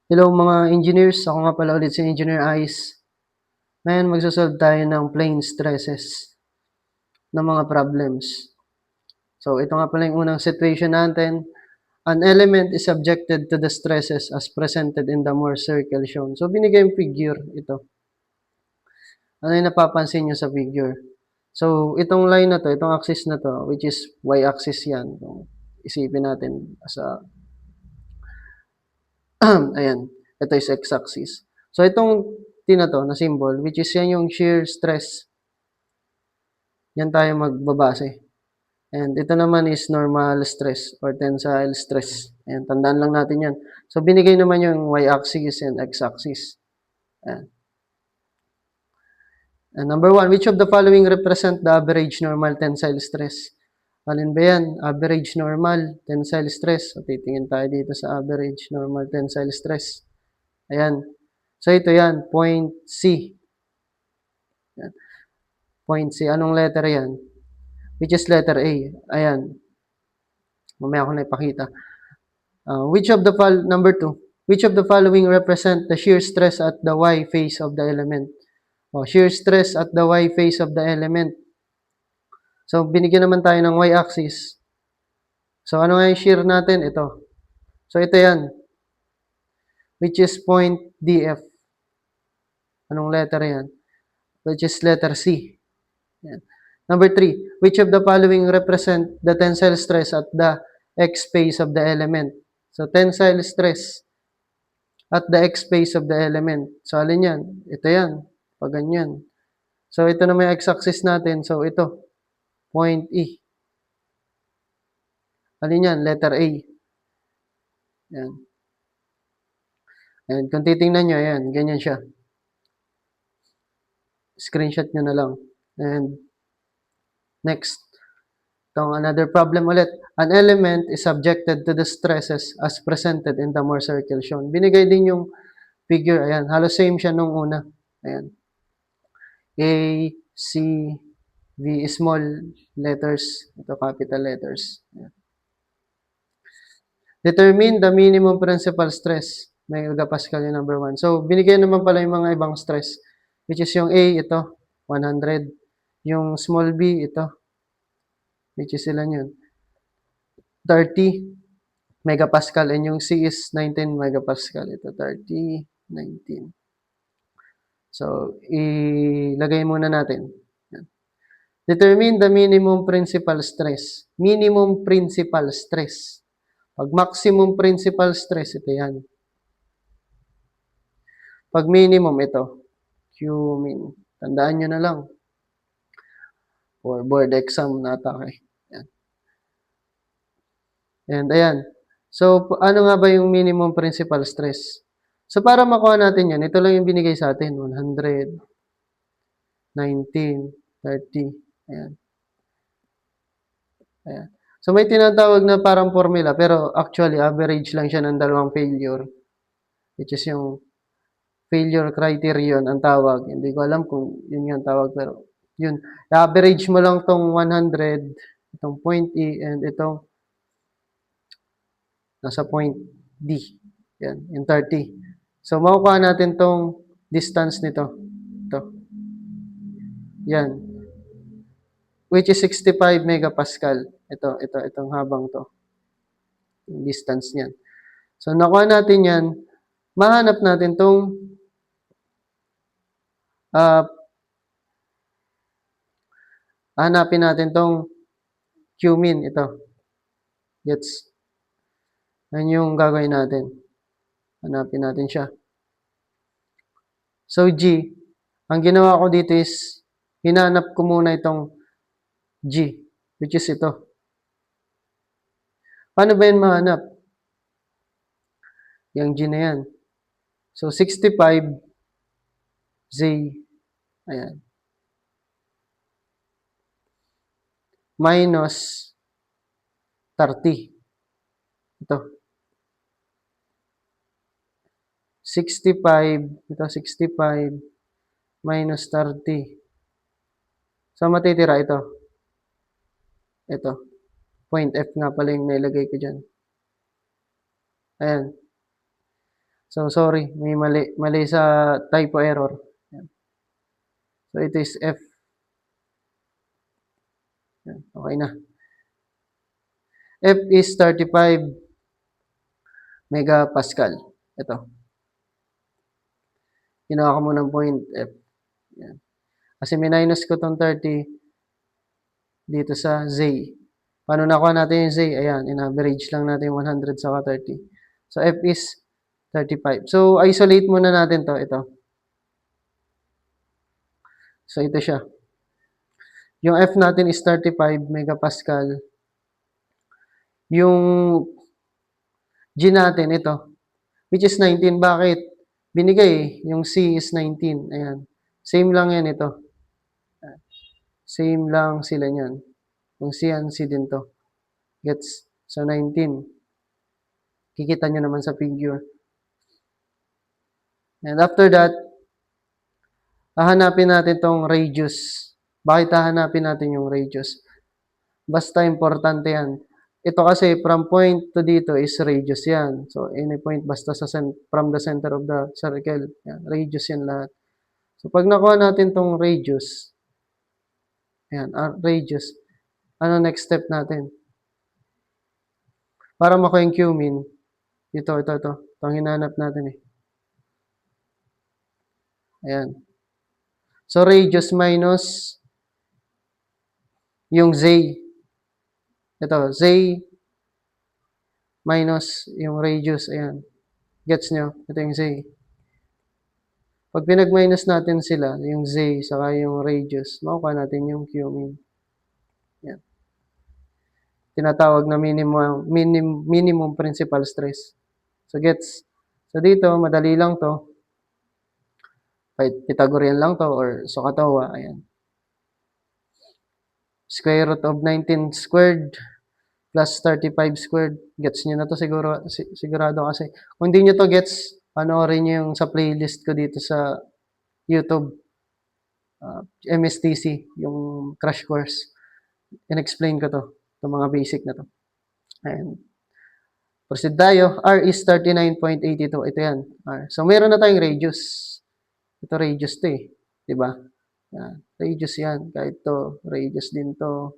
Hello mga engineers, ako nga pala ulit si Engineer Ice. Ngayon magsosolve tayo ng plane stresses ng mga problems. So ito nga pala yung unang situation natin. An element is subjected to the stresses as presented in the Mohr circle shown. So binigay yung figure ito. Ano yung napapansin nyo sa figure? So itong line na to, itong axis na to, which is y-axis yan. Kung isipin natin as a ayan, ito is x-axis. So itong na to na symbol, which is yan yung shear stress. Yan tayo magbabase. And ito naman is normal stress or tensile stress. Ayan, tandaan lang natin yan. So binigay naman yung y-axis and x-axis. Ayan. And number 1, which of the following represent the average normal tensile stress? Alin ba yan? Average normal tensile stress. So titingin tayo dito sa average normal tensile stress. Ayan. So ito yan, point C. Ayan. Point C. Anong letter yan? Which is letter A. Ayan. Mamaya ko na ipakita. Number 2, which of the following represent the shear stress at the y phase of the element? Shear stress at the y phase of the element. So, binigyan naman tayo ng y-axis. So, ano nga yung shear natin? Ito. So, ito yan. Which is point DF. Anong letter yan? Which is letter C. Yan. Number 3, which of the following represent the tensile stress at the x phase of the element? So, tensile stress at the x phase of the element. So, alin yan? Ito yan. Pag ganyan. So, ito na may x-axis natin. So, ito. Point E. Alin yan? Letter A. Yan. And kung titingnan nyo, ayan. Ganyan siya. Screenshot nyo na lang. And next. Itong another problem ulit. An element is subjected to the stresses as presented in the Mohr circle shown. Binigay din yung figure. Ayan. Halos same siya nung una. Ayan. A, C, V, small letters. Ito, capital letters. Ayan. Determine the minimum principal stress. Megapascal yung number 1. So, binigyan naman pala yung mga ibang stress. Which is yung A, ito, 100. Yung small b, ito. Which is ilan yun? 30 megapascal. And yung C is 19 megapascal. Ito, 30, 19. So, ilagay muna natin. Determine the minimum principal stress. Minimum principal stress. Pag maximum principal stress, ito yan. Pag minimum, ito. Q-min. Tandaan nyo na lang. For board exam na atake. Yan. And ayan. So, ano nga ba yung minimum principal stress? So, para makuha natin yan, ito lang yung binigay sa atin. 100, 19, 30. Ayan. Ayan. So, may tinatawag na parang formula, pero actually, average lang siya ng dalawang failure. Which is yung failure criterion ang tawag. Hindi ko alam kung yun yung tawag, pero yun. I-average mo lang tong 100, itong point E, and itong nasa point D. Yan, yung 30. So, makukuha natin tong distance nito. Ito. Yan. Which is 65 megapascal. Itong habang to. Yung distance niyan. So, nakuha natin yan. Mahanap natin tong hanapin natin tong Q-min. Ito. Gets? Yan yung gagawin natin. Hanapin natin siya. So, G. Ang ginawa ko dito is, hinanap ko muna itong G. Which is ito. Paano ba yun mahanap? Yung G na yan. So, 65 Z. Ayan. Minus 30. Ito. 65. Ito, 65 minus 30. So, matitira ito. Ito. Point F nga pala yung nailagay ko dyan. Ayan. So, sorry, may mali sa typo error. Yan. So, it is F. Yan. Okay na. F is 35 megapascal. Ito. Ginawa ko muna ng point F. Yan. Kasi minus ko tong 30 dito sa Z. Paano nakuha natin yung Z? Ayan, in-average lang natin yung 100 sa 30. So, F is 35. So, isolate muna natin to. Ito. So, ito siya. Yung F natin is 35 megapascal. Yung G natin, ito. Which is 19. Bakit? Binigay. Yung C is 19. Ayan. Same lang yan ito. Same lang sila niyan. Yung C and C din to. Gets? So, 19. Kikita nyo naman sa figure. And after that, hahanapin natin tong radius. Bakit hahanapin natin yung radius? Basta importante yan. Ito kasi from point to dito is radius yan. So, any point basta from the center of the circle. Yan, radius yan lahat. So, pag nakuha natin tong radius, yan, radius, ano next step natin? Para makuha yung Q-min, ito. Ito ang hinanap natin eh. Ayan. So, radius minus yung Z. Ito, Z minus yung radius. Ayan. Gets nyo? Ito yung Z. Pag pinag-minus natin sila, yung Z saka yung radius, makukuha natin yung Q-min. Ayan. Tinatawag na minimum principal stress. So, gets? So, dito, madali lang to. Pythagorean lang to or SOHCAHTOA. Ayan. Square root of 19 squared plus 35 squared. Gets nyo na to sigurado kasi. Kung hindi nyo to gets, panoorin nyo yung sa playlist ko dito sa YouTube. MSTC, yung crash course. In-explain ko to. Itong mga basic na to. Ayan. Proceed tayo. R is 39.82. Ito yan. R. So, meron na tayong radius. Ito radius to eh. Diba? Yan. Radius yan. Kahit to, radius din to.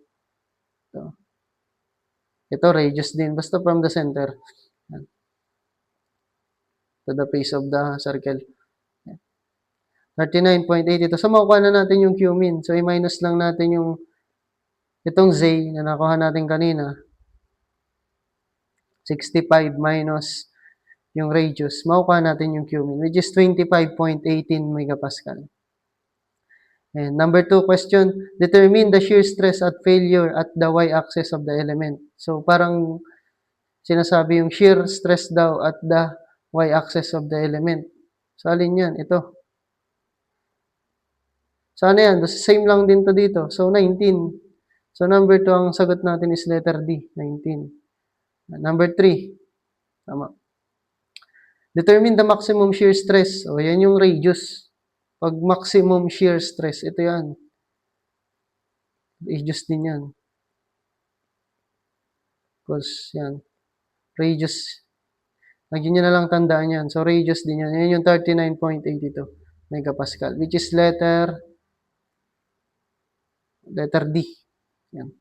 Ito, radius din. Basta from the center. Yan. To the face of the circle. 39.82. So, makukuha na natin yung Q-min. So, i-minus lang natin yung itong Z na nakuha natin kanina. 65 minus yung radius. Makukuha natin yung Q-min, which is 25.18 megapascal. And number 2 question, determine the shear stress at failure at the y-axis of the element. So, parang sinasabi yung shear stress daw at the y-axis of the element. So, alin yan? Ito. So, ano yan? Same lang din to dito. So, 19. So, number 2, ang sagot natin is letter D, 19. Number 3. Tama. Determine the maximum shear stress. O, yan yung radius. Pag maximum shear stress, ito yan. Radius din yan. Because, yan. Radius. Lagyan nyo na lang tandaan yan. So, radius din yan. Yan yung 39.82 megapascal. Which is letter D. Yan.